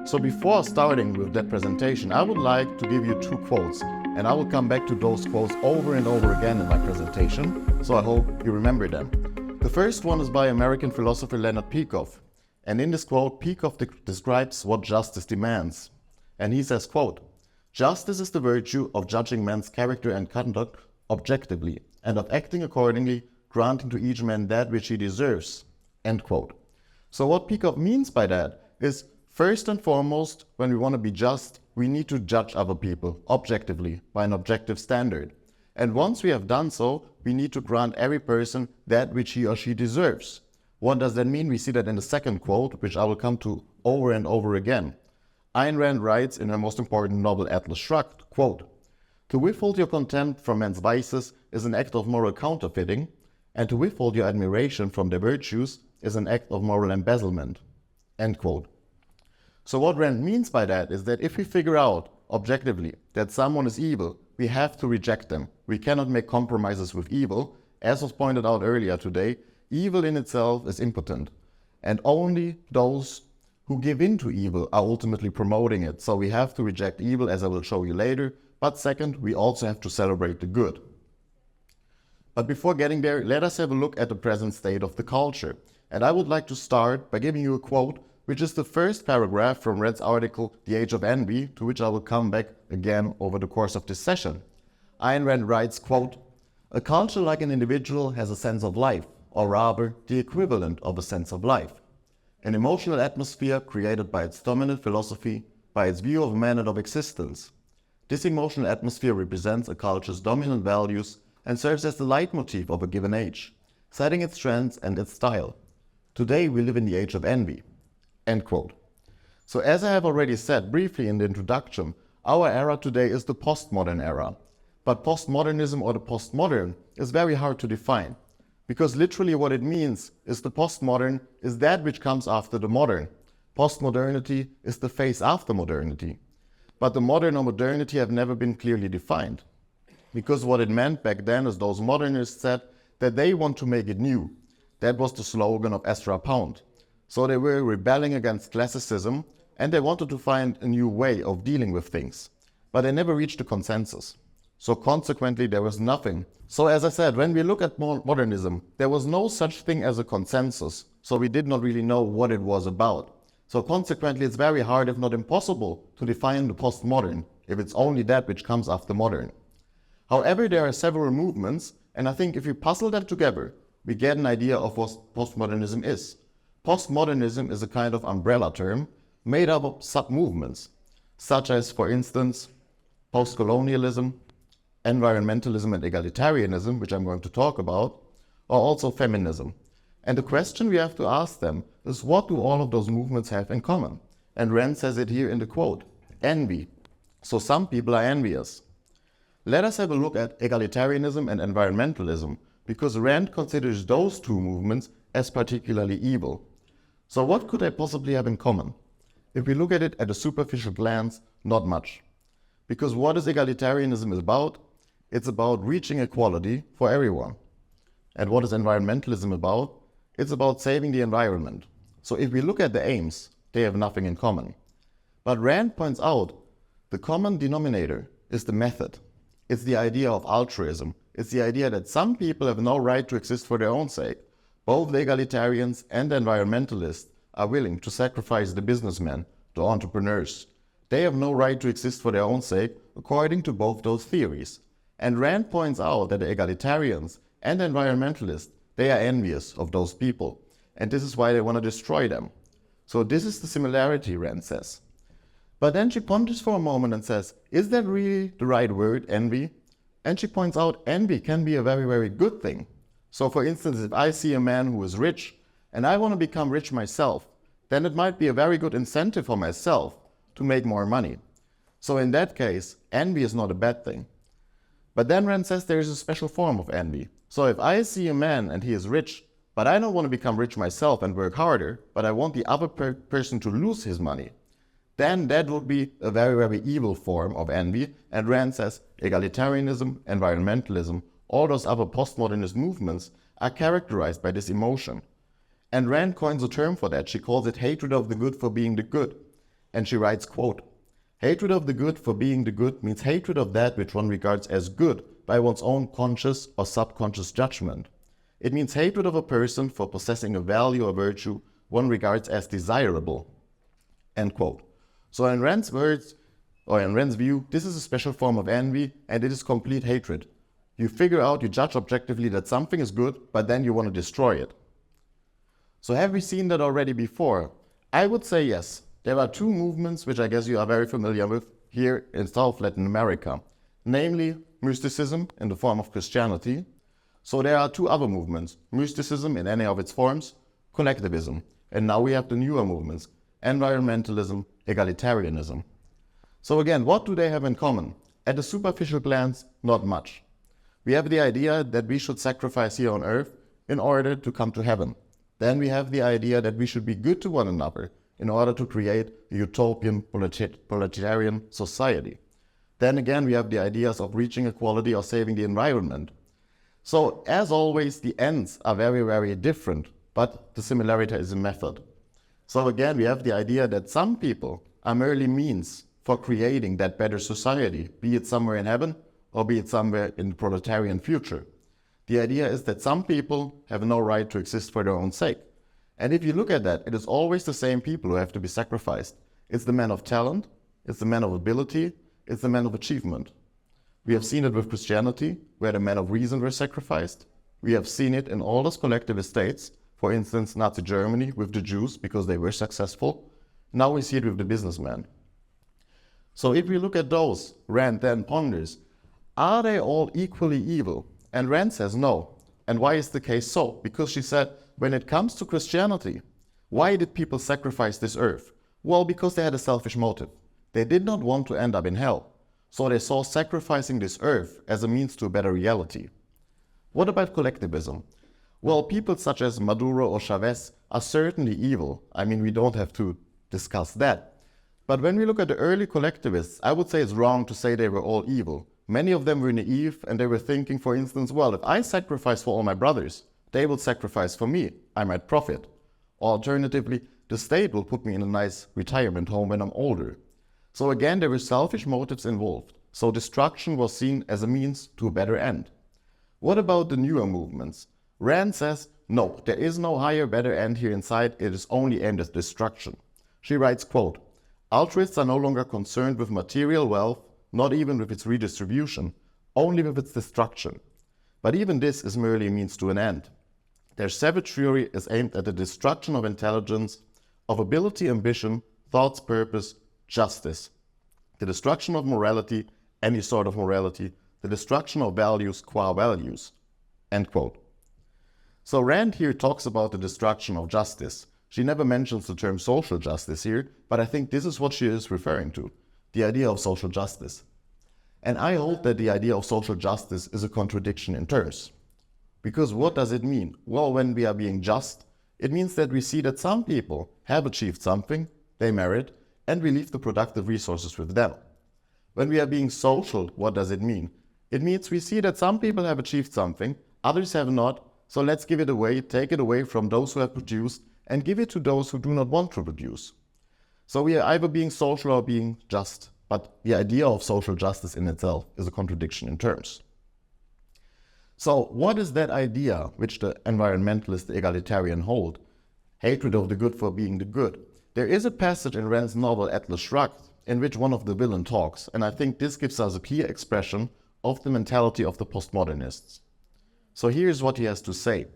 So before starting with that presentation, I would like to give you two quotes, and I will come back to those quotes over and over again in my presentation, so I hope you remember them. The first one is by American philosopher Leonard Peikoff, and in this quote, Peikoff describes what justice demands. And he says, quote, "Justice is the virtue of judging man's character and conduct objectively, and of acting accordingly, granting to each man that which he deserves." End quote. So what Peikoff means by that is, first and foremost, when we want to be just, we need to judge other people objectively by an objective standard. And once we have done so, we need to grant every person that which he or she deserves. What does that mean? We see that in the second quote, which I will come to over and over again. Ayn Rand writes in her most important novel Atlas Shrugged, quote, "To withhold your contempt from men's vices is an act of moral counterfeiting, and to withhold your admiration from their virtues is an act of moral embezzlement." End quote. So what Rand means by that is that if we figure out objectively that someone is evil, we have to reject them. We cannot make compromises with evil. As was pointed out earlier today, evil in itself is impotent, and only those who give in to evil are ultimately promoting it. So we have to reject evil, as I will show you later. But second, we also have to celebrate the good. But before getting there, let us have a look at the present state of the culture. And I would like to start by giving you a quote, which is the first paragraph from Rand's article, The Age of Envy, to which I will come back again over the course of this session. Ayn Rand writes, quote, "A culture like an individual has a sense of life, or rather, the equivalent of a sense of life. An emotional atmosphere created by its dominant philosophy, by its view of man and of existence. This emotional atmosphere represents a culture's dominant values and serves as the leitmotif of a given age, setting its trends and its style. Today we live in the age of envy." End quote. So as I have already said briefly in the introduction, our era today is the postmodern era. But postmodernism or the postmodern is very hard to define, because literally what it means is the postmodern is that which comes after the modern. Postmodernity is the phase after modernity. But the modern or modernity have never been clearly defined, because what it meant back then is those modernists said that they want to make it new. That was the slogan of Ezra Pound. So they were rebelling against classicism, and they wanted to find a new way of dealing with things. But they never reached a consensus. So consequently, there was nothing. So as I said, when we look at modernism, there was no such thing as a consensus. So we did not really know what it was about. So consequently, it's very hard, if not impossible, to define the postmodern, if it's only that which comes after modern. However, there are several movements, and I think if we puzzle them together, we get an idea of what postmodernism is. Postmodernism is a kind of umbrella term made up of sub-movements, such as, for instance, post-colonialism, environmentalism and egalitarianism, which I'm going to talk about, or also feminism. And the question we have to ask them is, what do all of those movements have in common? And Rand says it here in the quote, envy. So some people are envious. Let us have a look at egalitarianism and environmentalism, because Rand considers those two movements as particularly evil. So what could they possibly have in common? If we look at it at a superficial glance, not much. Because what is egalitarianism about? It's about reaching equality for everyone. And what is environmentalism about? It's about saving the environment. So if we look at the aims, they have nothing in common. But Rand points out the common denominator is the method. It's the idea of altruism. It's the idea that some people have no right to exist for their own sake. Both the egalitarians and the environmentalists are willing to sacrifice the businessmen, the entrepreneurs. They have no right to exist for their own sake, according to both those theories. And Rand points out that the egalitarians and the environmentalists, they are envious of those people. And this is why they want to destroy them. So this is the similarity, Rand says. But then she ponders for a moment and says, is that really the right word, envy? And she points out envy can be a very, very good thing. So for instance, if I see a man who is rich and I want to become rich myself, then it might be a very good incentive for myself to make more money. So in that case, envy is not a bad thing. But then Rand says there is a special form of envy. So if I see a man and he is rich, but I don't want to become rich myself and work harder, but I want the other person to lose his money, then that would be a very, very evil form of envy. And Rand says egalitarianism, environmentalism, all those other postmodernist movements are characterized by this emotion. And Rand coins a term for that. She calls it hatred of the good for being the good. And she writes, quote, "Hatred of the good for being the good means hatred of that which one regards as good by one's own conscious or subconscious judgment. It means hatred of a person for possessing a value or virtue one regards as desirable." End quote. So in Rand's words, or in Rand's view, this is a special form of envy, and it is complete hatred. You figure out, you judge objectively that something is good, but then you want to destroy it. So have we seen that already before? I would say yes. There are two movements which I guess you are very familiar with here in South Latin America, namely mysticism in the form of Christianity. So there are two other movements, mysticism in any of its forms, collectivism, and now we have the newer movements, environmentalism, egalitarianism. So again, what do they have in common? At a superficial glance, not much. We have the idea that we should sacrifice here on earth in order to come to heaven. Then we have the idea that we should be good to one another in order to create a utopian proletarian society. Then again, we have the ideas of reaching equality or saving the environment. So as always, the ends are very, very different, but the similarity is in method. So again, we have the idea that some people are merely means for creating that better society, be it somewhere in heaven or be it somewhere in the proletarian future. The idea is that some people have no right to exist for their own sake. And if you look at that, it is always the same people who have to be sacrificed. It's the man of talent, it's the man of ability, it's the man of achievement. We have seen it with Christianity, where the men of reason were sacrificed. We have seen it in all those collectivist states, for instance, Nazi Germany with the Jews because they were successful. Now we see it with the businessman. So if we look at those, Rand then ponders, are they all equally evil? And Rand says no. And why is the case so? Because she said, when it comes to Christianity, why did people sacrifice this earth? Well, because they had a selfish motive. They did not want to end up in hell. So they saw sacrificing this earth as a means to a better reality. What about collectivism? Well, people such as Maduro or Chavez are certainly evil. I mean, we don't have to discuss that. But when we look at the early collectivists, I would say it's wrong to say they were all evil. Many of them were naive and they were thinking, for instance, well, if I sacrifice for all my brothers, they will sacrifice for me. I might profit. Alternatively, the state will put me in a nice retirement home when I'm older. So again, there were selfish motives involved. So destruction was seen as a means to a better end. What about the newer movements? Rand says, no, there is no higher, better end here inside. It is only aimed at destruction. She writes, quote, "Altruists are no longer concerned with material wealth, not even with its redistribution, only with its destruction. But even this is merely a means to an end. Their savage fury is aimed at the destruction of intelligence, of ability, ambition, thoughts, purpose, justice, the destruction of morality, any sort of morality, the destruction of values qua values." End quote. So Rand here talks about the destruction of justice. She never mentions the term social justice here, but I think this is what she is referring to, the idea of social justice. And I hold that the idea of social justice is a contradiction in terms. Because what does it mean? Well, when we are being just, it means that we see that some people have achieved something, they merit, and we leave the productive resources with them. When we are being social, what does it mean? It means we see that some people have achieved something, others have not, so let's give it away, take it away from those who have produced, and give it to those who do not want to produce. So we are either being social or being just, but the idea of social justice in itself is a contradiction in terms. So what is that idea which the environmentalist egalitarian hold? Hatred of the good for being the good. There is a passage in Rand's novel Atlas Shrugged in which one of the villains talks, and I think this gives us a clear expression of the mentality of the postmodernists. So here's what he has to say.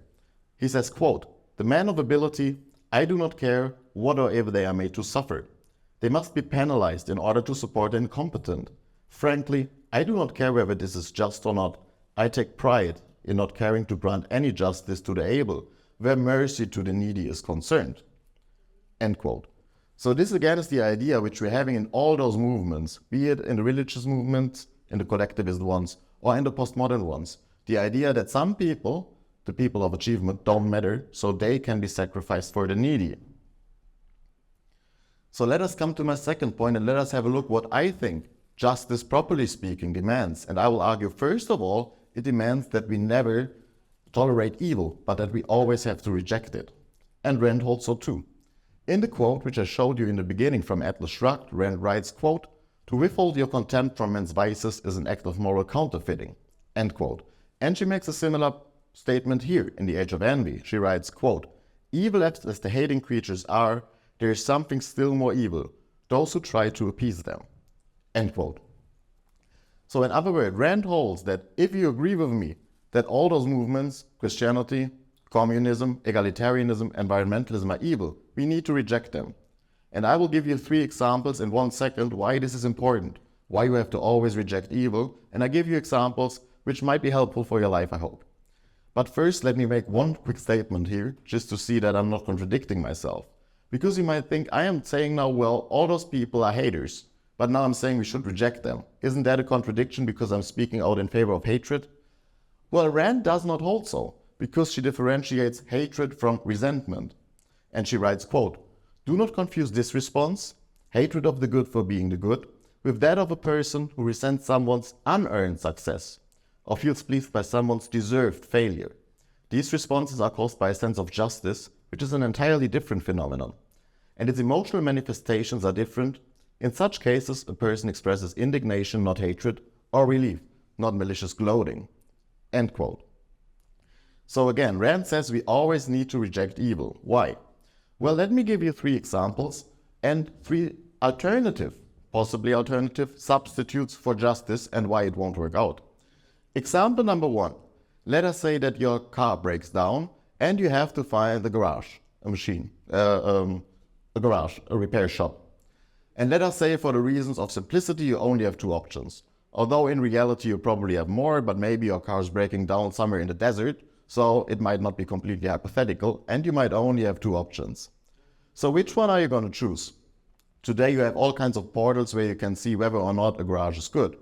He says, quote, "The men of ability, I do not care whatever they are made to suffer. They must be penalized in order to support the incompetent. Frankly, I do not care whether this is just or not. I take pride in not caring to grant any justice to the able, where mercy to the needy is concerned." End quote. So this again is the idea which we're having in all those movements, be it in the religious movements, in the collectivist ones, or in the postmodern ones. The idea that some people, the people of achievement, don't matter, so they can be sacrificed for the needy. So let us come to my second point and let us have a look what I think justice, properly speaking, demands. And I will argue, first of all, it demands that we never tolerate evil, but that we always have to reject it. And Rand holds so too. In the quote which I showed you in the beginning from Atlas Shrugged, Rand writes, quote, "To withhold your contempt from men's vices is an act of moral counterfeiting," end quote. And she makes a similar statement here in The Age of Envy. She writes, quote, "Evil as the hating creatures are, there is something still more evil, those who try to appease them," end quote. So in other words, Rand holds that if you agree with me that all those movements, Christianity, communism, egalitarianism, environmentalism are evil, we need to reject them. And I will give you 3 examples in 1 second why this is important, why you have to always reject evil, and I give you examples which might be helpful for your life, I hope. But first, let me make one quick statement here, just to see that I'm not contradicting myself. Because you might think I am saying now, well, all those people are haters, but now I'm saying we should reject them. Isn't that a contradiction because I'm speaking out in favor of hatred? Well, Rand does not hold so, because she differentiates hatred from resentment. And she writes, quote, "Do not confuse this response, hatred of the good for being the good, with that of a person who resents someone's unearned success, or feels pleased by someone's deserved failure. These responses are caused by a sense of justice, which is an entirely different phenomenon. And its emotional manifestations are different. In such cases, a person expresses indignation, not hatred, or relief, not malicious gloating," end quote. So again, Rand says we always need to reject evil. Why? Well, let me give you 3 examples and 3 possibly alternative substitutes for justice and why it won't work out. Example number 1. Let us say that your car breaks down and you have to find the garage, a repair shop. And let us say for the reasons of simplicity, you only have 2 options. Although in reality you probably have more, but maybe your car is breaking down somewhere in the desert, so it might not be completely hypothetical, and you might only have 2 options. So which one are you going to choose? Today you have all kinds of portals where you can see whether or not a garage is good.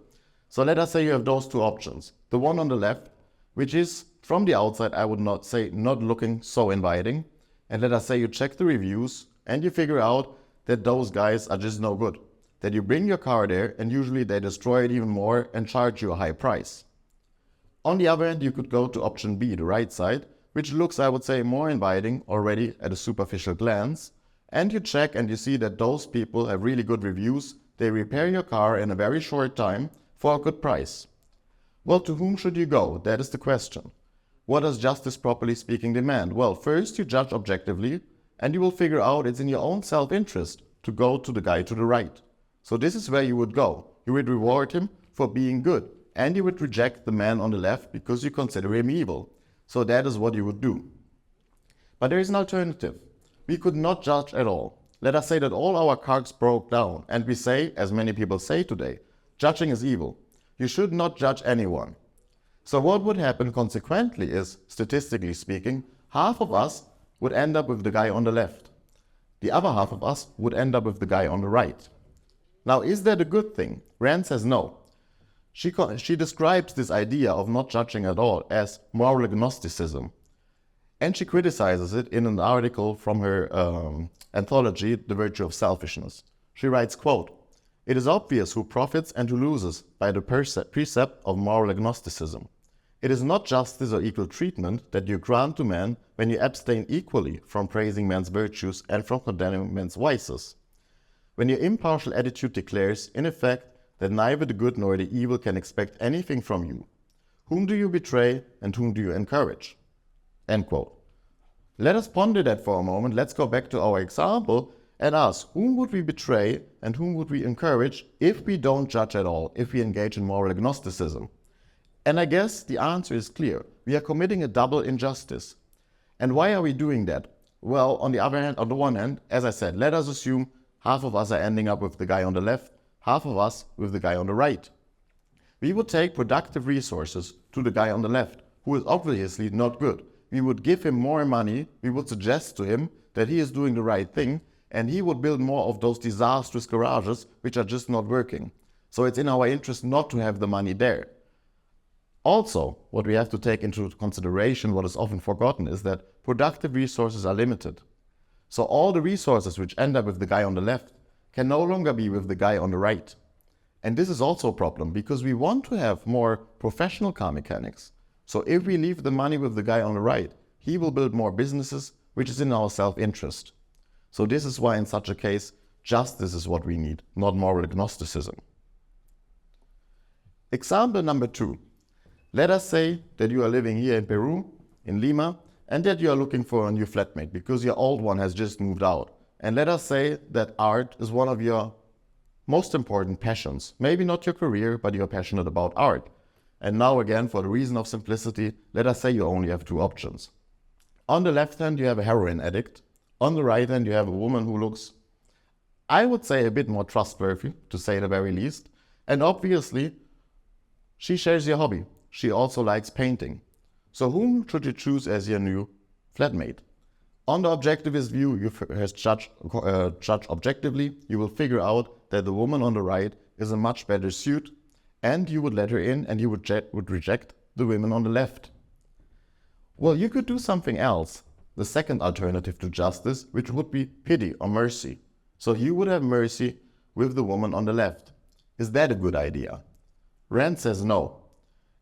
So let us say you have those 2 options. The one on the left, which is from the outside, I would not say not looking so inviting. And let us say you check the reviews and you figure out that those guys are just no good. That you bring your car there and usually they destroy it even more and charge you a high price. On the other hand, you could go to option B, the right side, which looks, I would say, more inviting already at a superficial glance. And you check and you see that those people have really good reviews. They repair your car in a very short time for a good price. Well, to whom should you go? That is the question. What does justice, properly speaking, demand? Well, first you judge objectively and you will figure out it's in your own self-interest to go to the guy to the right. So this is where you would go. You would reward him for being good and you would reject the man on the left because you consider him evil. So that is what you would do. But there is an alternative. We could not judge at all. Let us say that all our cars broke down and we say, as many people say today, judging is evil. You should not judge anyone. So what would happen consequently is, statistically speaking, half of us would end up with the guy on the left. The other half of us would end up with the guy on the right. Now, is that a good thing? Rand says no. She describes this idea of not judging at all as moral agnosticism. And she criticizes it in an article from her anthology, The Virtue of Selfishness. She writes, quote, "It is obvious who profits and who loses by the precept of moral agnosticism. It is not justice or equal treatment that you grant to man when you abstain equally from praising man's virtues and from condemning man's vices. When your impartial attitude declares, in effect, that neither the good nor the evil can expect anything from you. Whom do you betray and whom do you encourage?" End quote. Let us ponder that for a moment. Let's go back to our example and ask, whom would we betray and whom would we encourage if we don't judge at all, if we engage in moral agnosticism? And I guess the answer is clear. We are committing a double injustice. And why are we doing that? Well, on the one hand, as I said, let us assume half of us are ending up with the guy on the left, half of us with the guy on the right. We would take productive resources to the guy on the left, who is obviously not good. We would give him more money, we would suggest to him that he is doing the right thing, and he would build more of those disastrous garages which are just not working. So it's in our interest not to have the money there. Also, what we have to take into consideration, what is often forgotten, is that productive resources are limited. So all the resources which end up with the guy on the left can no longer be with the guy on the right. And this is also a problem because we want to have more professional car mechanics. So if we leave the money with the guy on the right, he will build more businesses, which is in our self-interest. So this is why in such a case, justice is what we need, not moral agnosticism. Example number 2. Let us say that you are living here in Peru, in Lima, and that you are looking for a new flatmate because your old one has just moved out. And let us say that art is one of your most important passions. Maybe not your career, but you're passionate about art. And now again, for the reason of simplicity, let us say you only have 2 options. On the left hand, you have a heroin addict. On the right hand, you have a woman who looks, I would say, a bit more trustworthy, to say the very least. And obviously, she shares your hobby. She also likes painting. So whom should you choose as your new flatmate? On the objectivist view, you judge objectively, you will figure out that the woman on the right is a much better suit, and you would let her in and you would reject the women on the left. Well, you could do something else, the second alternative to justice, which would be pity or mercy. So you would have mercy with the woman on the left. Is that a good idea? Rand says no.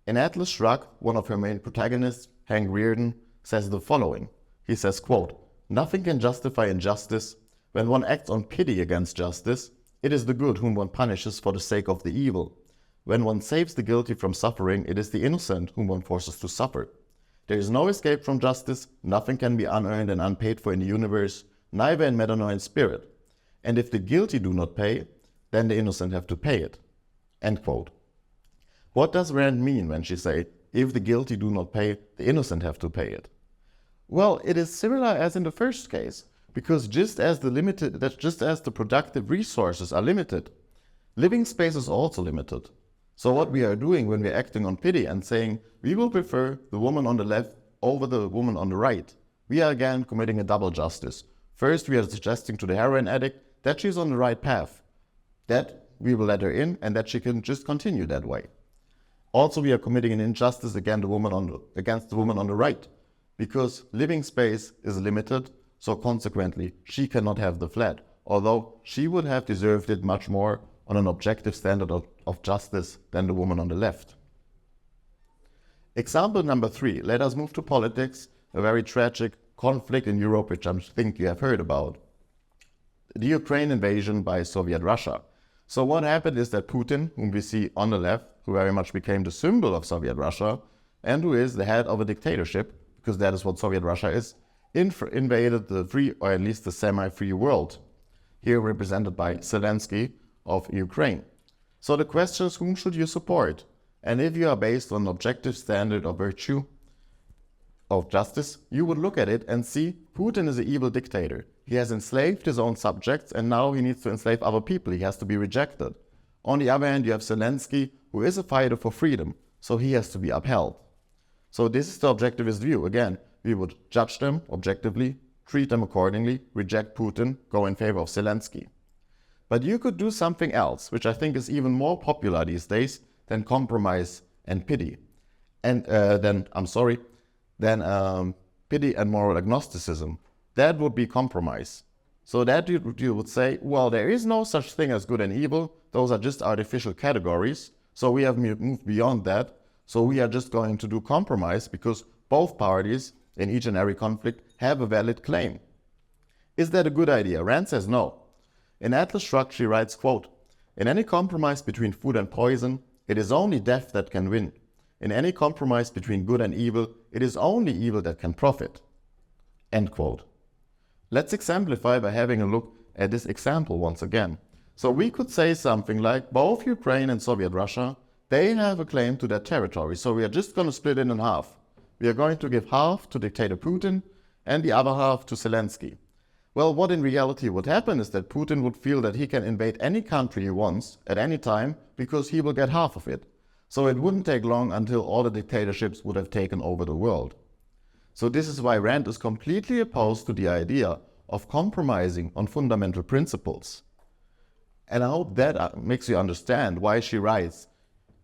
In Atlas Shrugged, one of her main protagonists, Hank Rearden, says the following. He says, quote, "Nothing can justify injustice. When one acts on pity against justice, it is the good whom one punishes for the sake of the evil. When one saves the guilty from suffering, it is the innocent whom one forces to suffer. There is no escape from justice. Nothing can be unearned and unpaid for in the universe, neither in matter nor in spirit. And if the guilty do not pay, then the innocent have to pay it." End quote. What does Rand mean when she says, if the guilty do not pay, the innocent have to pay it? Well, it is similar as in the first case, because just as the productive resources are limited, living space is also limited. So what we are doing when we are acting on pity and saying we will prefer the woman on the left over the woman on the right, we are again committing a double justice. First, we are suggesting to the heroin addict that she's on the right path, that we will let her in and that she can just continue that way. Also, we are committing an injustice against the woman on the right, because living space is limited, so consequently she cannot have the flat, although she would have deserved it much more on an objective standard of justice than the woman on the left. Example number 3, let us move to politics, a very tragic conflict in Europe which I think you have heard about. The Ukraine invasion by Soviet Russia. So what happened is that Putin, whom we see on the left, who very much became the symbol of Soviet Russia, and who is the head of a dictatorship, because that is what Soviet Russia is, invaded the free, or at least the semi-free world, here represented by Zelensky of Ukraine. So the question is, whom should you support? And if you are based on an objective standard of virtue, of justice, you would look at it and see Putin is an evil dictator. He has enslaved his own subjects and now he needs to enslave other people. He has to be rejected. On the other hand, you have Zelensky, who is a fighter for freedom, so he has to be upheld. So this is the objectivist view. Again, we would judge them objectively, treat them accordingly, reject Putin, go in favor of Zelensky. But you could do something else, which I think is even more popular these days than compromise and pity. And pity and moral agnosticism. That would be compromise. So that you would say, well, there is no such thing as good and evil. Those are just artificial categories. So we have moved beyond that. So we are just going to do compromise because both parties in each and every conflict have a valid claim. Is that a good idea? Rand says no. In Atlas Shrugged, she writes, quote, "In any compromise between food and poison, it is only death that can win. In any compromise between good and evil, it is only evil that can profit." End quote. Let's exemplify by having a look at this example once again. So we could say something like both Ukraine and Soviet Russia, they have a claim to that territory. So we are just going to split it in half. We are going to give half to dictator Putin and the other half to Zelensky. Well, what in reality would happen is that Putin would feel that he can invade any country he wants at any time because he will get half of it. So it wouldn't take long until all the dictatorships would have taken over the world. So this is why Rand is completely opposed to the idea of compromising on fundamental principles. And I hope that makes you understand why she writes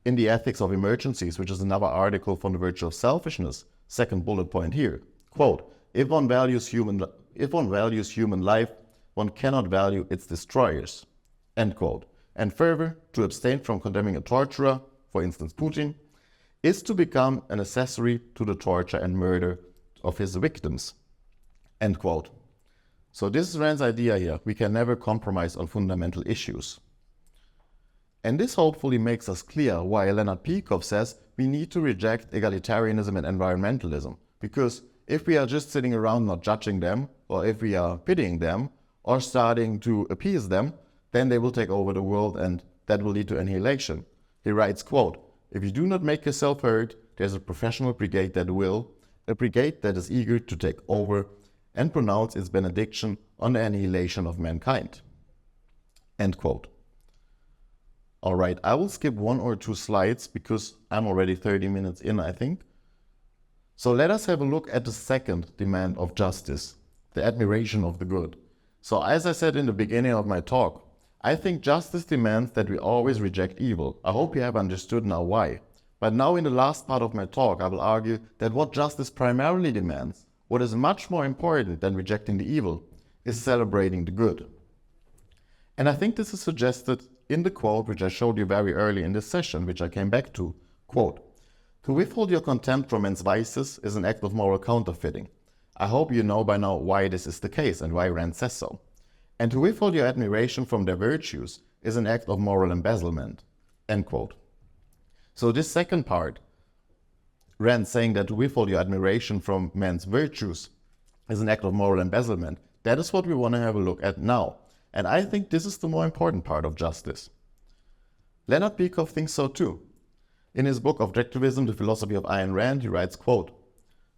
in The Ethics of Emergencies, which is another article from The Virtue of Selfishness, second bullet point here, quote, if one values human life, one cannot value its destroyers. End quote. And further, to abstain from condemning a torturer, for instance Putin, is to become an accessory to the torture and murder of his victims. End quote. So this is Rand's idea here. We can never compromise on fundamental issues. And this hopefully makes us clear why Leonard Peikoff says we need to reject egalitarianism and environmentalism. Because if we are just sitting around not judging them, or if we are pitying them, or starting to appease them, then they will take over the world and that will lead to annihilation. He writes, quote, "If you do not make yourself heard, there's a professional brigade that will, a brigade that is eager to take over and pronounce its benediction on the annihilation of mankind." End quote. All right, I will skip 1 or 2 slides because I'm already 30 minutes in, I think. So let us have a look at the second demand of justice, the admiration of the good. So as I said in the beginning of my talk, I think justice demands that we always reject evil. I hope you have understood now why. But now in the last part of my talk, I will argue that what justice primarily demands, what is much more important than rejecting the evil, is celebrating the good. And I think this is suggested in the quote which I showed you very early in this session, which I came back to. Quote, "To withhold your contempt for men's vices is an act of moral counterfeiting." I hope you know by now why this is the case and why Rand says so. "And to withhold your admiration from their virtues is an act of moral embezzlement." End quote. So this second part, Rand saying that to withhold your admiration from men's virtues is an act of moral embezzlement, that is what we want to have a look at now. And I think this is the more important part of justice. Leonard Peikoff thinks so too. In his book Objectivism, the Philosophy of Ayn Rand, he writes, quote,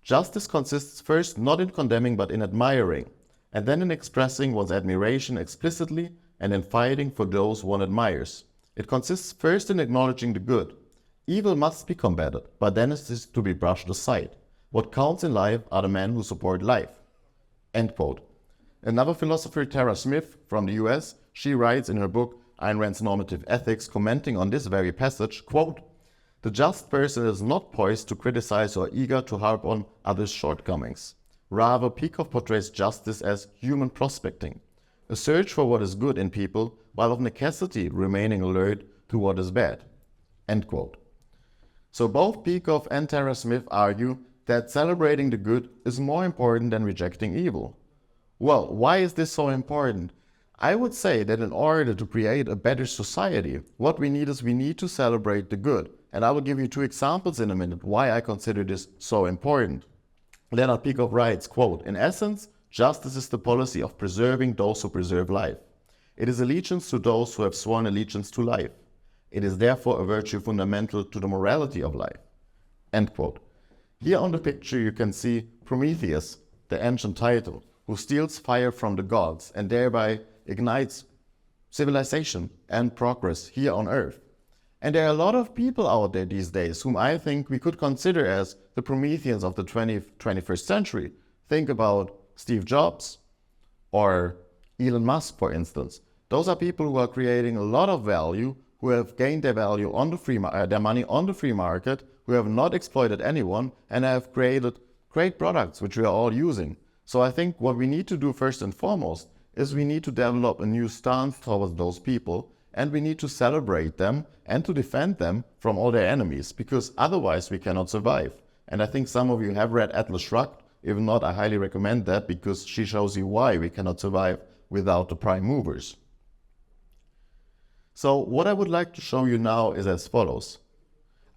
"Justice consists first not in condemning but in admiring, and then in expressing one's admiration explicitly and in fighting for those one admires. It consists first in acknowledging the good. Evil must be combated, but then it is to be brushed aside. What counts in life are the men who support life." End quote. Another philosopher, Tara Smith, from the US, she writes in her book Ayn Rand's Normative Ethics, commenting on this very passage, quote, "The just person is not poised to criticize or eager to harp on others' shortcomings. Rather, Peikoff portrays justice as human prospecting, a search for what is good in people, while of necessity remaining alert to what is bad." End quote. So both Peikoff and Tara Smith argue that celebrating the good is more important than rejecting evil. Well, why is this so important? I would say that in order to create a better society, what we need to celebrate the good. And I will give you 2 examples in a minute why I consider this so important. Leonard Peikoff writes, quote, "In essence, justice is the policy of preserving those who preserve life. It is allegiance to those who have sworn allegiance to life. It is therefore a virtue fundamental to the morality of life." End quote. Here on the picture you can see Prometheus, the ancient title, who steals fire from the gods and thereby ignites civilization and progress here on Earth. And there are a lot of people out there these days whom I think we could consider as the Prometheans of the 21st century. Think about Steve Jobs or Elon Musk, for instance. Those are people who are creating a lot of value, who have gained their value on the their money on the free market, who have not exploited anyone, and have created great products which we are all using. So I think what we need to do first and foremost is we need to develop a new stance towards those people, and we need to celebrate them and to defend them from all their enemies, because otherwise we cannot survive. And I think some of you have read Atlas Shrugged. If not, I highly recommend that, because she shows you why we cannot survive without the prime movers. So what I would like to show you now is as follows.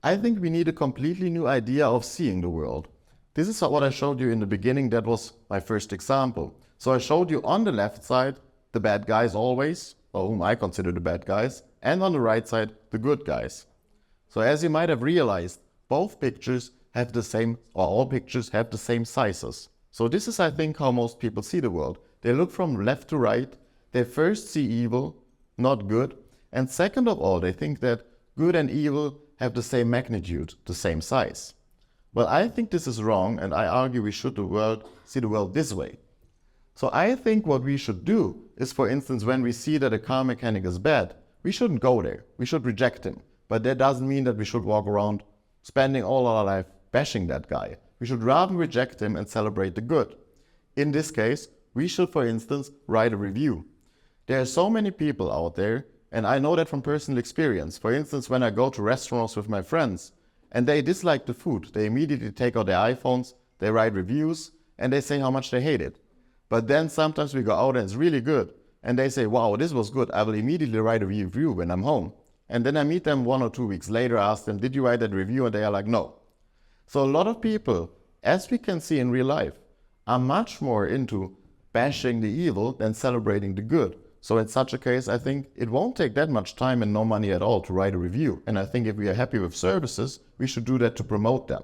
I think we need a completely new idea of seeing the world. This is what I showed you in the beginning. That was my first example. So I showed you on the left side the bad guys always, or whom I consider the bad guys, and on the right side the good guys. So as you might have realized, both pictures have the same, or all pictures have the same sizes. So this is, I think, how most people see the world. They look from left to right. They first see evil, not good. And second of all, they think that good and evil have the same magnitude, the same size. Well, I think this is wrong, and I argue we should see the world this way. So I think what we should do is, for instance, when we see that a car mechanic is bad, we shouldn't go there. We should reject him. But that doesn't mean that we should walk around spending all our life bashing that guy. We should rather reject him and celebrate the good. In this case, we should, for instance, write a review. There are so many people out there And I know that from personal experience. For instance, when I go to restaurants with my friends and they dislike the food, they immediately take out their iPhones, they write reviews, and they say how much they hate it. But then sometimes we go out and it's really good, and they say, wow, this was good. I will immediately write a review when I'm home. And then I meet them 1 or 2 weeks later, ask them, did you write that review? And they are like, no. So a lot of people, as we can see in real life, are much more into bashing the evil than celebrating the good. So in such a case, I think it won't take that much time and no money at all to write a review. And I think if we are happy with services, we should do that to promote them.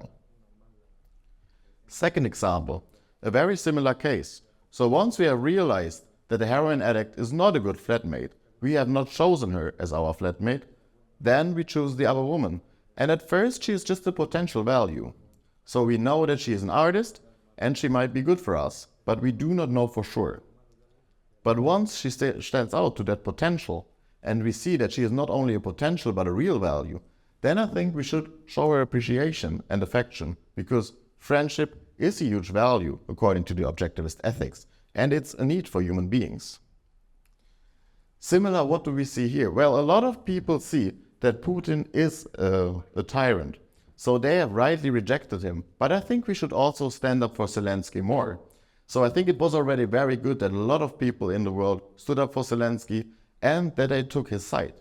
Second example, a very similar case. So once we have realized that the heroin addict is not a good flatmate, we have not chosen her as our flatmate, then we choose the other woman. And at first she is just a potential value. So we know that she is an artist and she might be good for us, but we do not know for sure. But once she stands out to that potential and we see that she is not only a potential but a real value, then I think we should show her appreciation and affection, because friendship is a huge value according to the objectivist ethics, and it's a need for human beings. Similar, what do we see here? Well, a lot of people see that Putin is a tyrant, so they have rightly rejected him. But I think we should also stand up for Zelensky more. So I think it was already very good that a lot of people in the world stood up for Zelensky and that they took his side.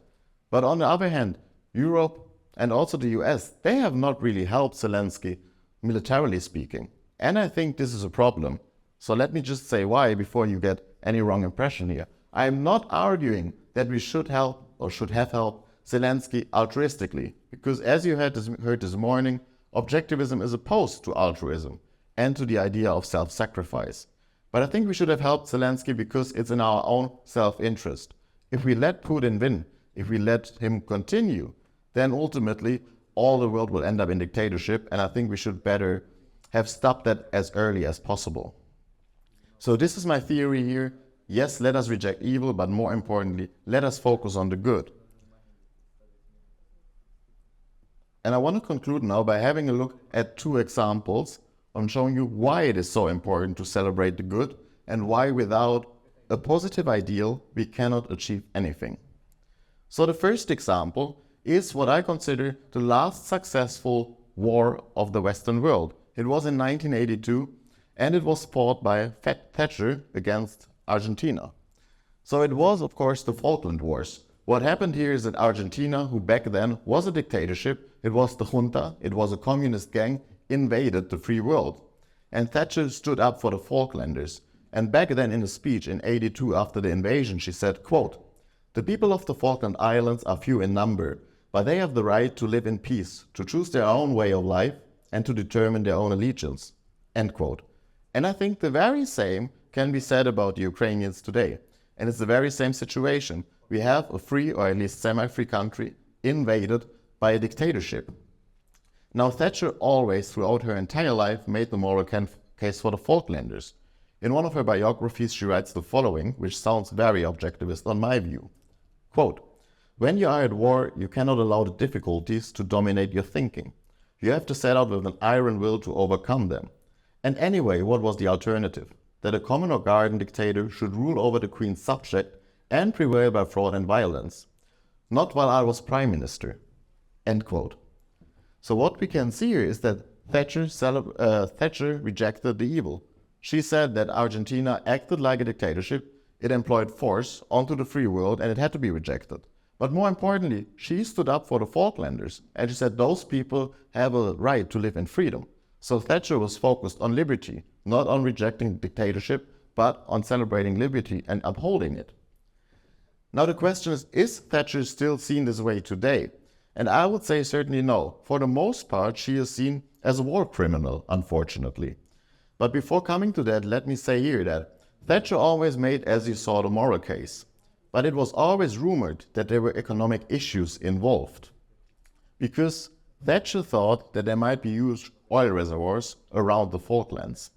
But on the other hand, Europe and also the US, they have not really helped Zelensky, militarily speaking. And I think this is a problem. So let me just say why before you get any wrong impression here. I am not arguing that we should help or should have helped Zelensky altruistically, because as you heard this morning, objectivism is opposed to altruism and to the idea of self-sacrifice. But I think we should have helped Zelensky because it's in our own self-interest. If we let Putin win, if we let him continue, then ultimately all the world will end up in dictatorship, and I think we should better have stopped that as early as possible. So this is my theory here. Yes, let us reject evil, but more importantly, let us focus on the good. And I want to conclude now by having a look at 2 examples on showing you why it is so important to celebrate the good and why without a positive ideal we cannot achieve anything. So the first example is what I consider the last successful war of the Western world. It was in 1982 and it was fought by Thatcher against Argentina. So it was, of course, the Falkland Wars. What happened here is that Argentina, who back then was a dictatorship, it was the junta, it was a communist gang, invaded the free world. And Thatcher stood up for the Falklanders. And back then in a speech in 82 after the invasion, she said, quote, "The people of the Falkland Islands are few in number, but they have the right to live in peace, to choose their own way of life, and to determine their own allegiance." End quote. And I think the very same can be said about the Ukrainians today. And it's the very same situation. We have a free or at least semi-free country invaded by a dictatorship. Now Thatcher always throughout her entire life made the moral case for the Falklanders. In one of her biographies she writes the following, which sounds very objectivist on my view. Quote, "When you are at war, you cannot allow the difficulties to dominate your thinking. You have to set out with an iron will to overcome them. And anyway, what was the alternative? That a common or garden dictator should rule over the Queen's subject and prevail by fraud and violence. Not while I was Prime Minister." End quote. So what we can see here is that Thatcher rejected the evil. She said that Argentina acted like a dictatorship, it employed force onto the free world, and it had to be rejected. But more importantly, she stood up for the Falklanders, and she said those people have a right to live in freedom. So Thatcher was focused on liberty, not on rejecting dictatorship, but on celebrating liberty and upholding it. Now the question is Thatcher still seen this way today? And I would say certainly no. For the most part, she is seen as a war criminal, unfortunately. But before coming to that, let me say here that Thatcher always made, as you saw, the moral case. But it was always rumored that there were economic issues involved. Because Thatcher thought that there might be huge oil reservoirs around the Falklands.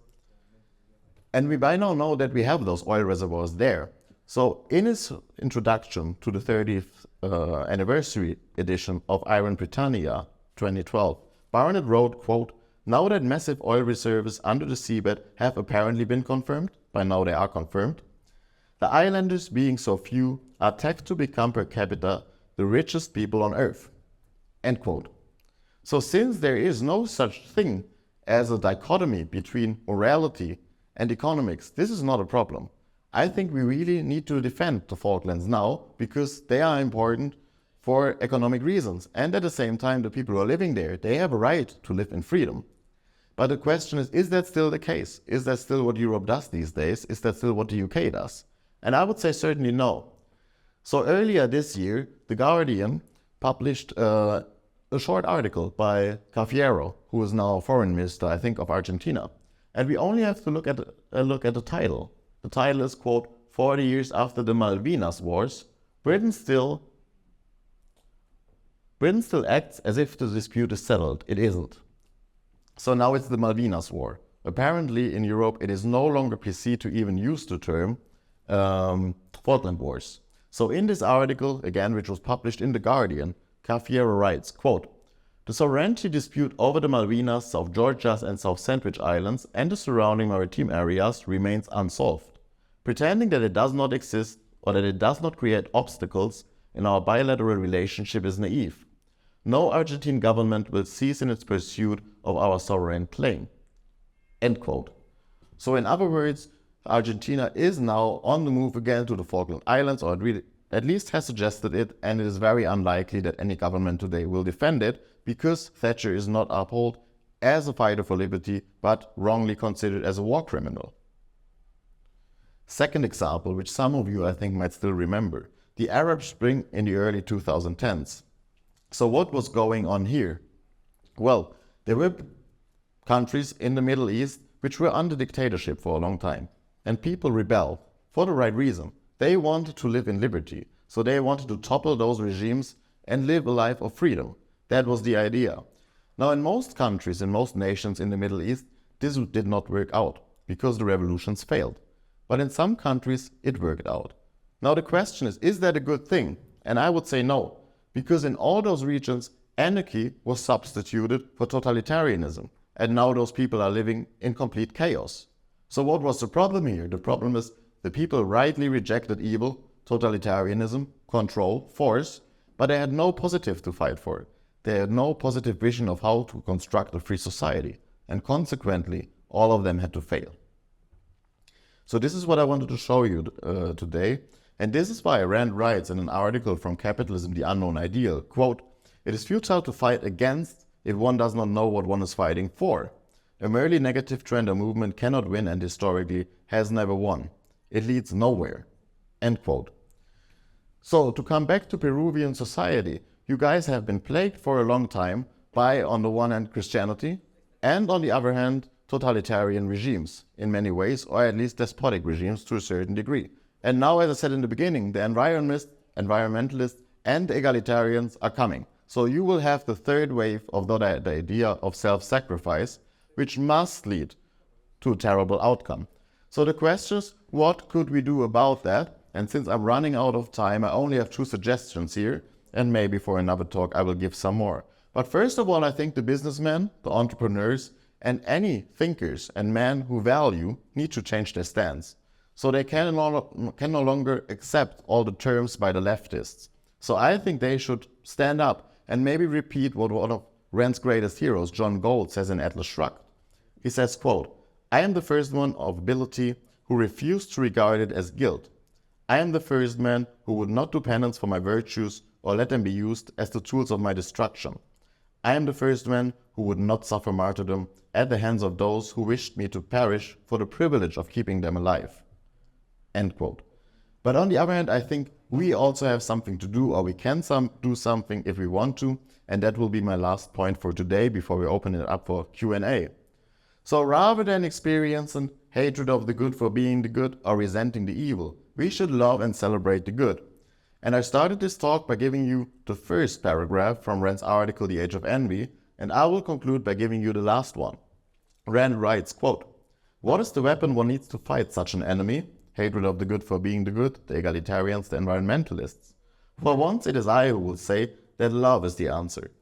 And we by now know that we have those oil reservoirs there. So in his introduction to the 30th anniversary edition of Iron Britannia 2012, Barnett wrote, quote, "Now that massive oil reserves under the seabed have apparently been confirmed," by now they are confirmed, "the islanders being so few, are taxed to become per capita the richest people on earth. End quote. So since there is no such thing as a dichotomy between morality and economics, this is not a problem. I think we really need to defend the Falklands now because they are important for economic reasons. And at the same time, the people who are living there, they have a right to live in freedom. But the question is that still the case? Is that still what Europe does these days? Is that still what the UK does? And I would say certainly no. So earlier this year, The Guardian published a short article by Cafiero, who is now foreign minister, I think, of Argentina. And we only have to look at the title. The title is, quote, 40 years after the Malvinas Wars, Britain still acts as if the dispute is settled. It isn't. So now it's the Malvinas War. Apparently in Europe it is no longer PC to even use the term Falkland Wars. So in this article, again, which was published in The Guardian, Cafiero writes, quote, the sovereignty dispute over the Malvinas, South Georgias and South Sandwich Islands and the surrounding maritime areas remains unsolved. Pretending that it does not exist or that it does not create obstacles in our bilateral relationship is naive. No Argentine government will cease in its pursuit of our sovereign claim. End quote. So in other words, Argentina is now on the move again to the Falkland Islands, or at least has suggested it, and it is very unlikely that any government today will defend it because Thatcher is not upheld as a fighter for liberty, but wrongly considered as a war criminal. Second example, which some of you I think might still remember, the Arab Spring in the early 2010s. So what was going on here? Well, there were countries in the Middle East which were under dictatorship for a long time. And people rebelled for the right reason. They wanted to live in liberty. So they wanted to topple those regimes and live a life of freedom. That was the idea. Now in most countries, in most nations in the Middle East, this did not work out because the revolutions failed. But in some countries, it worked out. Now the question is that a good thing? And I would say no. Because in all those regions, anarchy was substituted for totalitarianism. And now those people are living in complete chaos. So what was the problem here? The problem is the people rightly rejected evil, totalitarianism, control, force, but they had no positive to fight for. They had no positive vision of how to construct a free society. And consequently, all of them had to fail. So this is what I wanted to show you today. And this is why Rand writes in an article from Capitalism, the Unknown Ideal, quote, it is futile to fight against if one does not know what one is fighting for. A merely negative trend or movement cannot win and historically has never won. It leads nowhere. End quote. So to come back to Peruvian society, you guys have been plagued for a long time by, on the one hand, Christianity, and on the other hand, totalitarian regimes in many ways, or at least despotic regimes to a certain degree. And now, as I said in the beginning, the environmentalists and egalitarians are coming. So you will have the third wave of the idea of self-sacrifice, which must lead to a terrible outcome. So the question is, what could we do about that? And since I'm running out of time, I only have 2 suggestions here, and maybe for another talk I will give some more. But first of all, I think the businessmen, the entrepreneurs, and any thinkers and men who value need to change their stance. So they can no longer accept all the terms by the leftists. So I think they should stand up and maybe repeat what one of Rand's greatest heroes, John Gold, says in Atlas Shrugged. He says, quote, I am the first one of ability who refused to regard it as guilt. I am the first man who would not do penance for my virtues or let them be used as the tools of my destruction. I am the first man who would not suffer martyrdom at the hands of those who wished me to perish for the privilege of keeping them alive. End quote. But on the other hand, I think we also have something to do, or we can do something if we want to, and that will be my last point for today before we open it up for Q&A. So rather than experiencing hatred of the good for being the good or resenting the evil, we should love and celebrate the good. And I started this talk by giving you the first paragraph from Rand's article, The Age of Envy, and I will conclude by giving you the last one. Rand writes, quote, what is the weapon one needs to fight such an enemy? Hatred of the good for being the good, the egalitarians, the environmentalists. For once it is I who will say that love is the answer.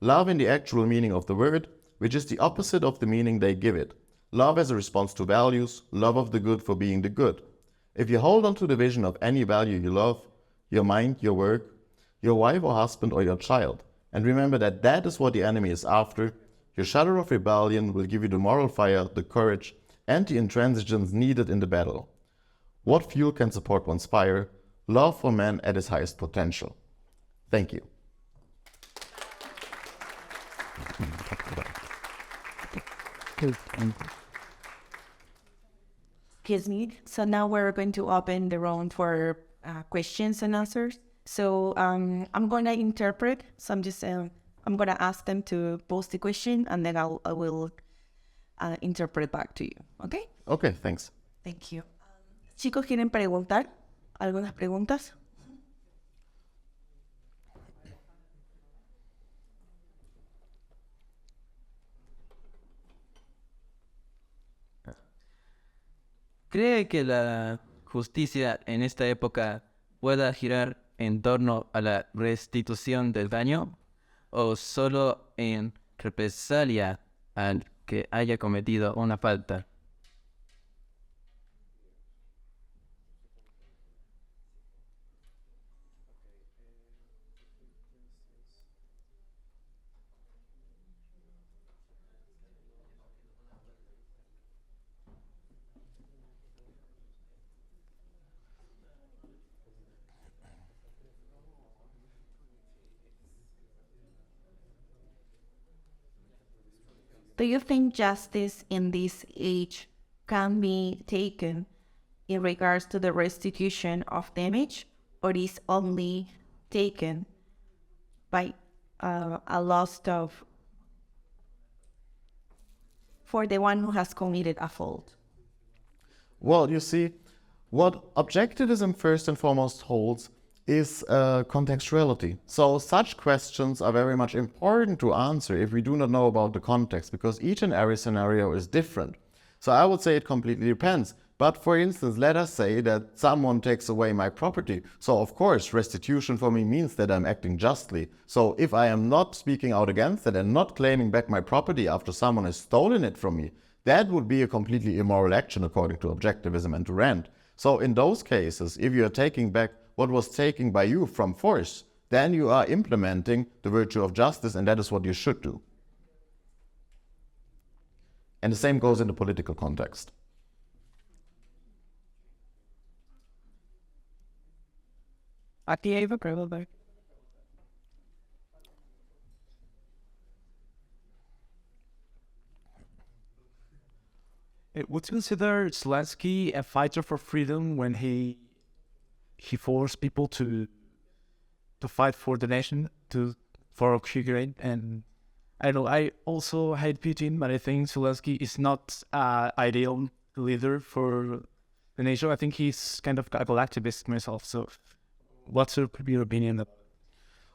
Love in the actual meaning of the word, which is the opposite of the meaning they give it. Love as a response to values, love of the good for being the good. If you hold on to the vision of any value you love, your mind, your work, your wife or husband or your child. And remember that that is what the enemy is after. Your shudder of rebellion will give you the moral fire, the courage, and the intransigence needed in the battle. What fuel can support one's fire? Love for man at his highest potential. Thank you. Excuse me. So now we're going to open the round for questions and answers. So I'm going to interpret. So I'm going to ask them to post the question, and then I will interpret back to you. Okay? Okay, thanks. Thank you. Chicos, ¿quieren preguntar? ¿Algunas preguntas? ¿Cree que la justicia en esta época pueda girar en torno a la restitución del daño o solo en represalia al que haya cometido una falta? Do you think justice in this age can be taken in regards to the restitution of damage, or is only taken by a loss of for the one who has committed a fault? Well, you see, what objectivism first and foremost holds is contextuality. So such questions are very much important to answer if we do not know about the context, because each and every scenario is different. So I would say it completely depends. But for instance, let us say that someone takes away my property. So of course, restitution for me means that I'm acting justly. So if I am not speaking out against it and not claiming back my property after someone has stolen it from me, that would be a completely immoral action according to objectivism and to Rand. So in those cases, if you are taking back what was taken by you from force, then you are implementing the virtue of justice, and that is what you should do. And the same goes in the political context. Aquí hay una pregunta. Would you consider Zelensky a fighter for freedom when he forced people to fight for the nation, for Ukraine? And I know I also hate Putin, but I think Zelensky is not an ideal leader for the nation. I think he's kind of a collectivist myself. So what's your opinion?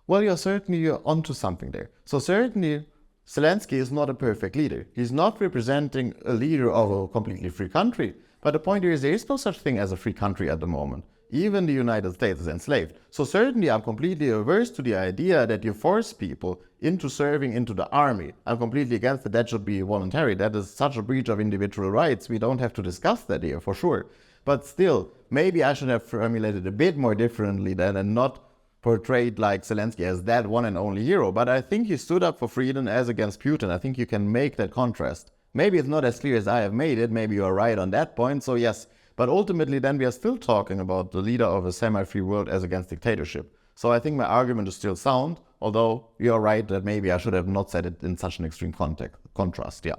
Well, you're onto something there. So certainly Zelensky is not a perfect leader. He's not representing a leader of a completely free country. But the point here is there is no such thing as a free country at the moment. Even the United States is enslaved. So certainly I'm completely averse to the idea that you force people into serving into the army. I'm completely against that. That should be voluntary. That is such a breach of individual rights. We don't have to discuss that here, for sure. But still, maybe I should have formulated a bit more differently then and not portrayed like Zelensky as that one and only hero. But I think he stood up for freedom as against Putin. I think you can make that contrast. Maybe it's not as clear as I have made it. Maybe you are right on that point. So yes, but ultimately then we are still talking about the leader of a semi-free world as against dictatorship. So I think my argument is still sound, although you're right that maybe I should have not said it in such an extreme contrast, yeah.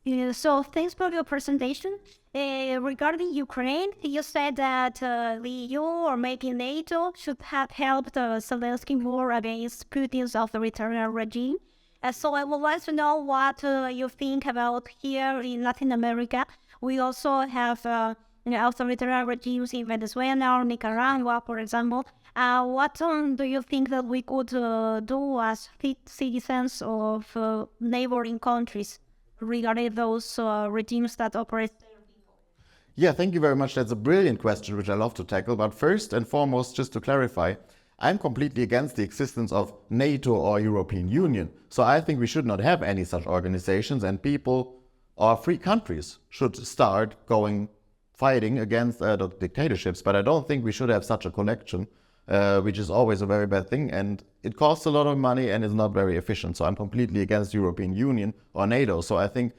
Yeah, so thanks for your presentation. Regarding Ukraine, you said that the EU or maybe NATO should have helped Zelensky war against Putin's authoritarian regime. So I would like to know what you think about here in Latin America. We also have authoritarian regimes in Venezuela or Nicaragua, for example. What do you think that we could do as citizens of neighboring countries regarding those regimes that operate? Yeah, thank you very much. That's a brilliant question, which I love to tackle. But first and foremost, just to clarify, I'm completely against the existence of NATO or European Union. So I think we should not have any such organizations, and people or free countries should start going fighting against the dictatorships, but I don't think we should have such a collection, which is always a very bad thing, and it costs a lot of money and is not very efficient. So I'm completely against the European Union or NATO. So I think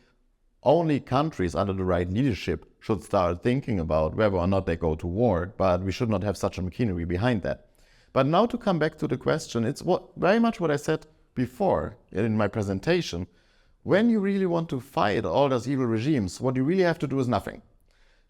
only countries under the right leadership should start thinking about whether or not they go to war, but we should not have such a machinery behind that. But now to come back to the question, it's very much what I said before in my presentation. When you really want to fight all those evil regimes, what you really have to do is nothing.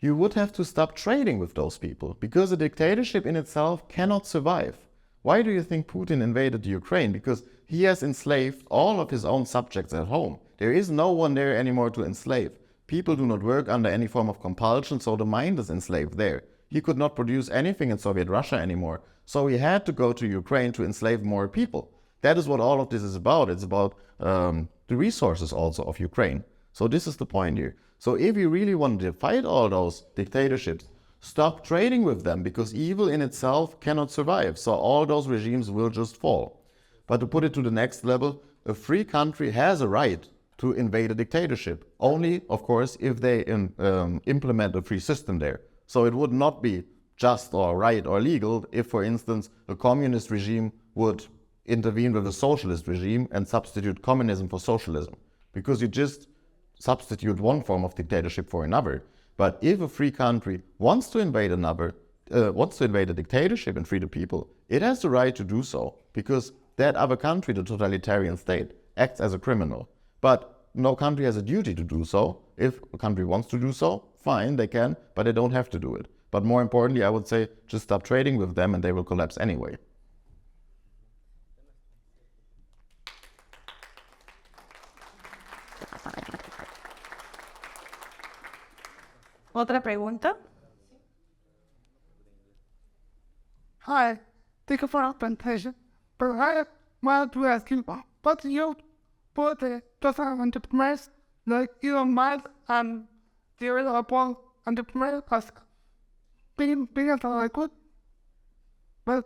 You would have to stop trading with those people, because a dictatorship in itself cannot survive. Why do you think Putin invaded Ukraine? Because he has enslaved all of his own subjects at home. There is no one there anymore to enslave. People do not work under any form of compulsion, so the mind is enslaved there. He could not produce anything in Soviet Russia anymore, so he had to go to Ukraine to enslave more people. That is what all of this is about. It's about the resources also of Ukraine. So this is the point here. So if you really want to fight all those dictatorships, stop trading with them, because evil in itself cannot survive. So all those regimes will just fall. But to put it to the next level, a free country has a right to invade a dictatorship. Only, of course, if they implement a free system there. So it would not be just or right or legal if, for instance, a communist regime would intervene with a socialist regime and substitute communism for socialism. Because you just substitute one form of dictatorship for another. But if a free country wants to invade a dictatorship and free the people, it has the right to do so, because that other country, the totalitarian state, acts as a criminal. But no country has a duty to do so. If a country wants to do so, fine, they can, but they don't have to do it. But more importantly, I would say just stop trading with them and they will collapse anyway. ¿Otra pregunta? Hi, thank you for the presentation. But I want to ask you, what do you put the entrepreneurs like Elon Musk and the other entrepreneurs as being as like good? But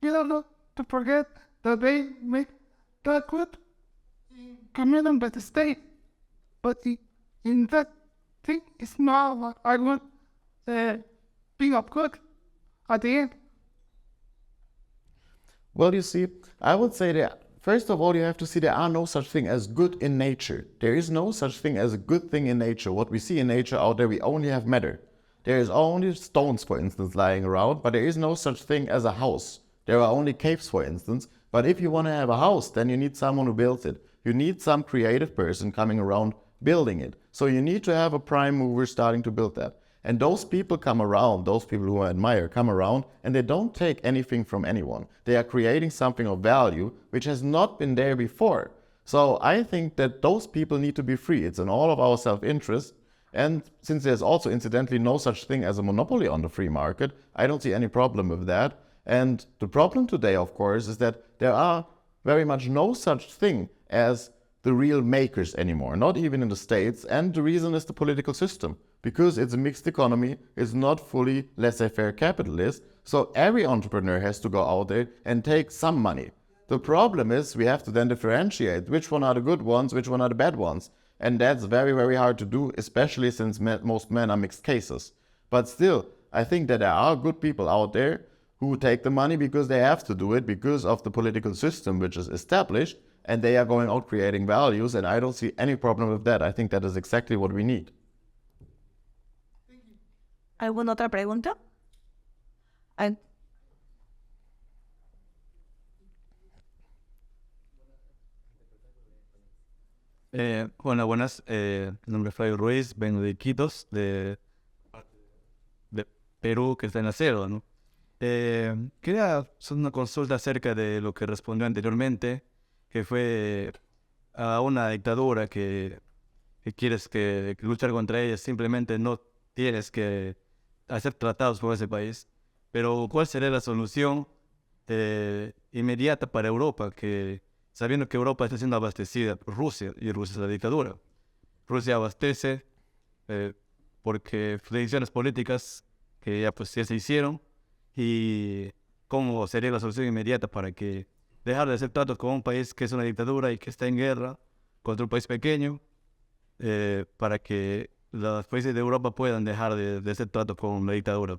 you don't know to forget that they make that good commitment by the state. But in that thing, it's not what I want being of good at the end. Well, you see, I would say that, first of all, you have to see there are no such thing as good in nature. There is no such thing as a good thing in nature. What we see in nature out there, we only have matter. There is only stones, for instance, lying around, but there is no such thing as a house. There are only caves, for instance. But if you want to have a house, then you need someone who builds it. You need some creative person coming around building it. So you need to have a prime mover starting to build that. And those people come around, those people who I admire come around, and they don't take anything from anyone. They are creating something of value which has not been there before. So I think that those people need to be free. It's in all of our self-interest. And since there's also incidentally no such thing as a monopoly on the free market, I don't see any problem with that. And the problem today, of course, is that there are very much no such thing as the real makers anymore, not even in the States. And the reason is the political system. Because it's a mixed economy, it's not fully laissez-faire capitalist, so every entrepreneur has to go out there and take some money. The problem is we have to then differentiate which one are the good ones, which one are the bad ones. And that's very, very hard to do, especially since most men are mixed cases. But still, I think that there are good people out there who take the money because they have to do it because of the political system which is established, and they are going out creating values, and I don't see any problem with that. I think that is exactly what we need. ¿Alguna otra pregunta? Hola, buenas. Mi nombre es Flavio Ruiz, vengo de Iquitos, de Perú, que está en acero, ¿no? Quería hacer una consulta acerca de lo que respondió anteriormente, que fue a una dictadura que quieres que luchar contra ella, simplemente no tienes que hacer tratados con ese país. Pero ¿cuál sería la solución inmediata para Europa, que sabiendo que Europa está siendo abastecida por Rusia, y Rusia es la dictadura? Rusia abastece porque decisiones políticas que ya se hicieron, y cómo sería la solución inmediata para que dejar de hacer tratos con un país que es una dictadura y que está en guerra contra un país pequeño, para que los países de Europa puedan dejar de hacer tratos con la dictadura.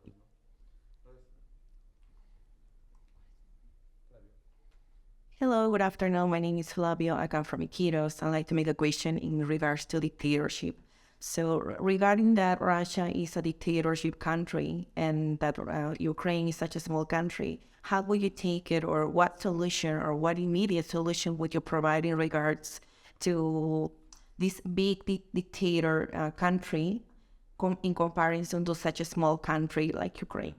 Hello, good afternoon. My name is Flavio. I come from Iquitos. I'd like to make a question in regards to dictatorship. So regarding that Russia is a dictatorship country and that Ukraine is such a small country, how would you take it, or what solution or what immediate solution would you provide in regards to this big dictator country in comparison to such a small country like Ukraine?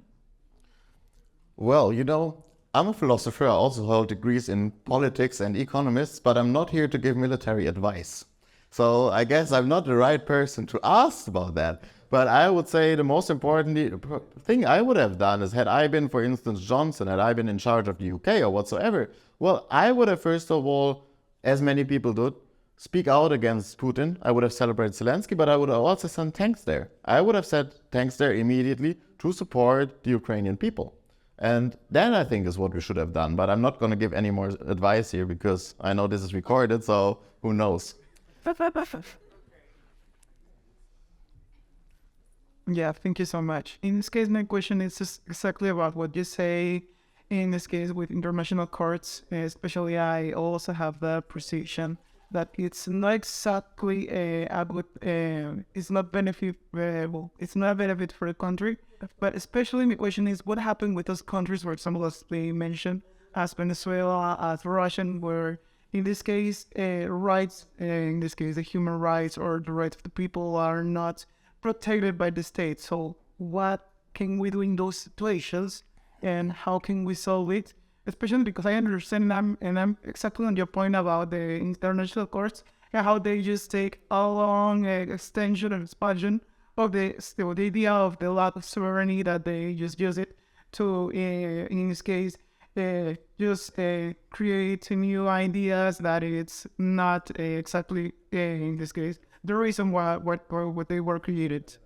Well, you know, I'm a philosopher. I also hold degrees in politics and economics, but I'm not here to give military advice. So I guess I'm not the right person to ask about that. But I would say the most important thing I would have done is, had I been, for instance, Johnson, had I been in charge of the UK or whatsoever, well, I would have first of all, as many people did, speak out against Putin. I would have celebrated Zelensky, but I would have also sent tanks there. I would have sent tanks there immediately to support the Ukrainian people. And that, I think, is what we should have done. But I'm not going to give any more advice here because I know this is recorded, so who knows? Yeah, thank you so much. In this case, my question is just exactly about what you say. In this case, with international courts, especially, I also have the precision that it's not exactly a good, it's not benefit, it's not a benefit for the country. But especially my question is, what happened with those countries, for example, as they mentioned, as Venezuela, as Russia, where in this case, rights, in this case, the human rights or the rights of the people are not protected by the state. So what can we do in those situations, and how can we solve it? Especially because I understand, and I'm exactly on your point about the international courts and how they just take a long extension and expansion of the idea of the lack of sovereignty, that they just use it to, in this case, just create new ideas that it's not exactly, in this case, the reason why what they were created.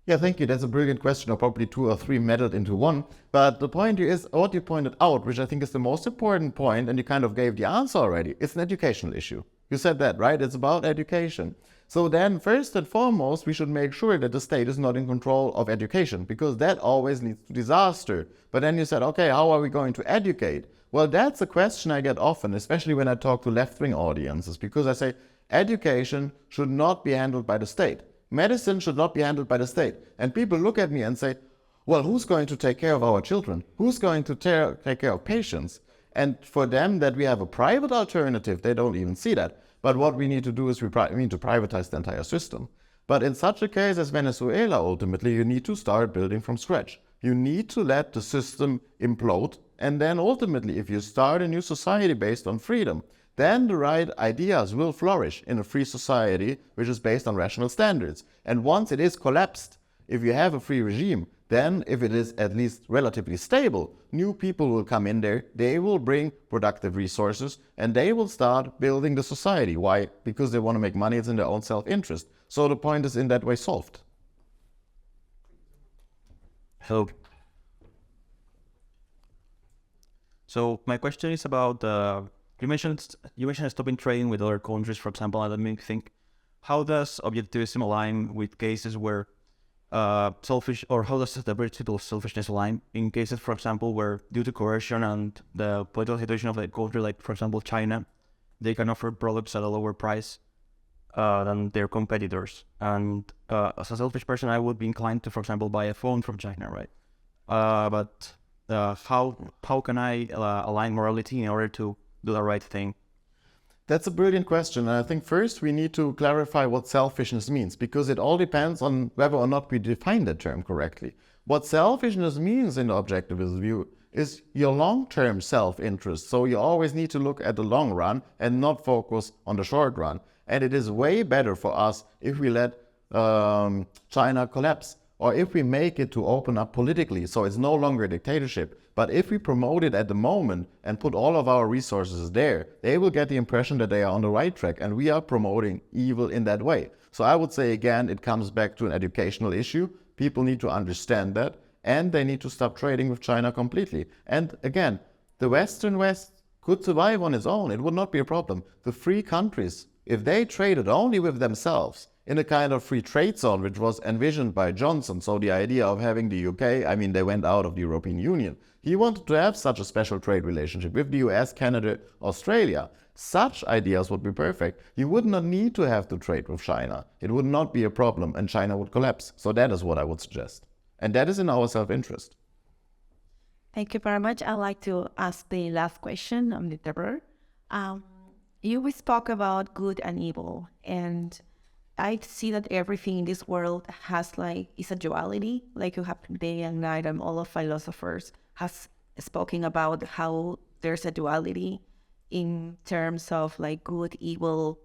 Yeah, thank you. That's a brilliant question, or probably two or three melded into one. But the point here is what you pointed out, which I think is the most important point, and you kind of gave the answer already. It's an educational issue. You said that, right? It's about education. So then, first and foremost, we should make sure that the state is not in control of education, because that always leads to disaster. But then you said, okay, how are we going to educate? Well, that's a question I get often, especially when I talk to left-wing audiences, because I say education should not be handled by the state. Medicine should not be handled by the state. And people look at me and say, well, who's going to take care of our children? Who's going to take care of patients? And for them, that we have a private alternative, they don't even see that. But what we need to do is we need to privatize the entire system. But in such a case as Venezuela, ultimately, you need to start building from scratch. You need to let the system implode. And then ultimately, if you start a new society based on freedom, then the right ideas will flourish in a free society which is based on rational standards. And once it is collapsed, if you have a free regime, then if it is at least relatively stable, new people will come in there, they will bring productive resources, and they will start building the society. Why? Because they want to make money, it's in their own self-interest. So the point is in that way solved. Hello. So my question is about, you mentioned stopping trading with other countries, for example, and that made me think, how does objectivism align with cases where selfish, or how does the principle of selfishness align in cases, for example, where due to coercion and the political situation of the country, like for example China, they can offer products at a lower price than their competitors. And as a selfish person, I would be inclined to, for example, buy a phone from China, right? But how can I align morality in order to do the right thing? That's a brilliant question. And I think first we need to clarify what selfishness means, because it all depends on whether or not we define that term correctly. What selfishness means in the objectivist view is your long-term self-interest. So you always need to look at the long run and not focus on the short run. And it is way better for us if we let China collapse, or if we make it to open up politically, so it's no longer a dictatorship. But if we promote it at the moment and put all of our resources there, they will get the impression that they are on the right track, and we are promoting evil in that way. So I would say, again, it comes back to an educational issue. People need to understand that, and they need to stop trading with China completely. And again, the Western West could survive on its own. It would not be a problem. The free countries, if they traded only with themselves, in a kind of free trade zone, which was envisioned by Johnson. So the idea of having the UK, I mean, they went out of the European Union. He wanted to have such a special trade relationship with the US, Canada, Australia. Such ideas would be perfect. You would not need to have to trade with China. It would not be a problem and China would collapse. So that is what I would suggest. And that is in our self-interest. Thank you very much. I'd like to ask the last question on the table. You spoke about good and evil, and I see that everything in this world has is a duality, like you have day and night, and all of philosophers has spoken about how there's a duality in terms of good, evil,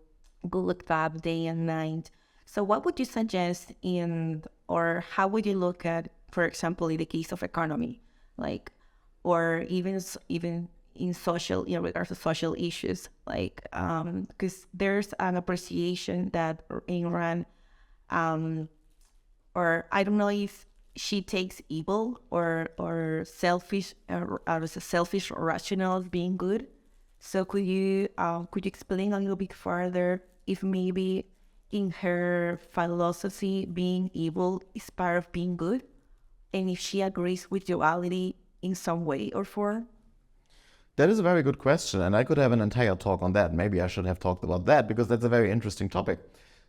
good, bad, day and night. So what would you suggest or how would you look at, for example, in the case of economy, or even in regards to social issues, because there's an appreciation that Ayn Rand, or I don't know if she takes evil or selfish or selfish or rational as being good. So could you explain a little bit further if maybe in her philosophy being evil is part of being good, and if she agrees with duality in some way or form? That is a very good question, and I could have an entire talk on that. Maybe I should have talked about that, because that's a very interesting topic.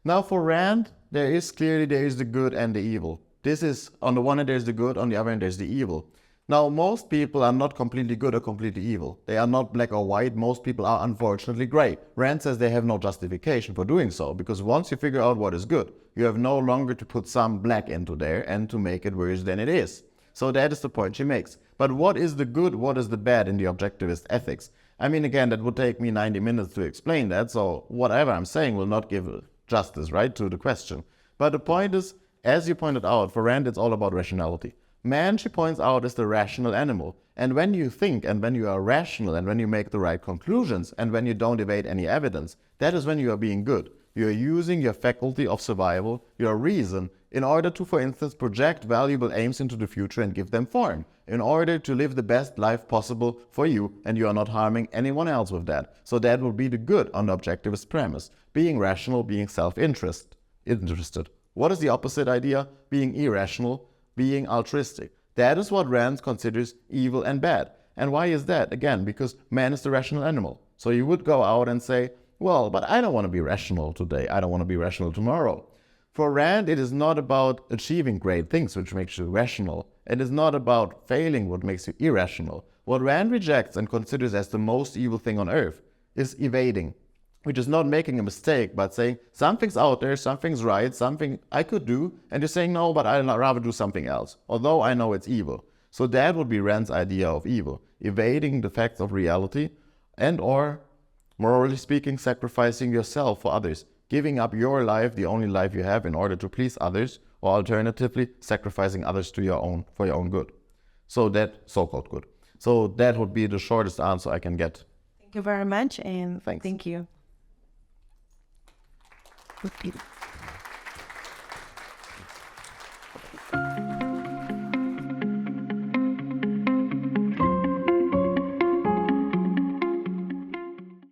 Now, for Rand, there is the good and the evil. This is, on the one hand, there's the good, on the other hand, there's the evil. Now, most people are not completely good or completely evil. They are not black or white. Most people are unfortunately gray. Rand says they have no justification for doing so, because once you figure out what is good, you have no longer to put some black into there and to make it worse than it is. So that is the point she makes. But what is the good, what is the bad in the objectivist ethics? I mean, again, that would take me 90 minutes to explain that, so whatever I'm saying will not give justice, right, to the question. But the point is, as you pointed out, for Rand, it's all about rationality. Man, she points out, is the rational animal. And when you think, and when you are rational, and when you make the right conclusions, and when you don't evade any evidence, that is when you are being good. You are using your faculty of survival, your reason, in order to, for instance, project valuable aims into the future and give them form, in order to live the best life possible for you, and you are not harming anyone else with that. So that would be the good on the objectivist premise. Being rational, being self-interested. What is the opposite idea? Being irrational, being altruistic. That is what Rand considers evil and bad. And why is that? Again, because man is the rational animal. So you would go out and say, well, but I don't want to be rational today. I don't want to be rational tomorrow. For Rand, it is not about achieving great things, which makes you rational. It is not about failing, what makes you irrational. What Rand rejects and considers as the most evil thing on earth is evading, which is not making a mistake, but saying something's out there, something's right, something I could do, and you're saying, no, but I'd rather do something else, although I know it's evil. So that would be Rand's idea of evil, evading the facts of reality and or, morally speaking, sacrificing yourself for others, giving up your life, the only life you have, in order to please others, or alternatively, sacrificing others for your own good. So that so-called good. So that would be the shortest answer I can get. Thank you very much, and Thanks. thank you.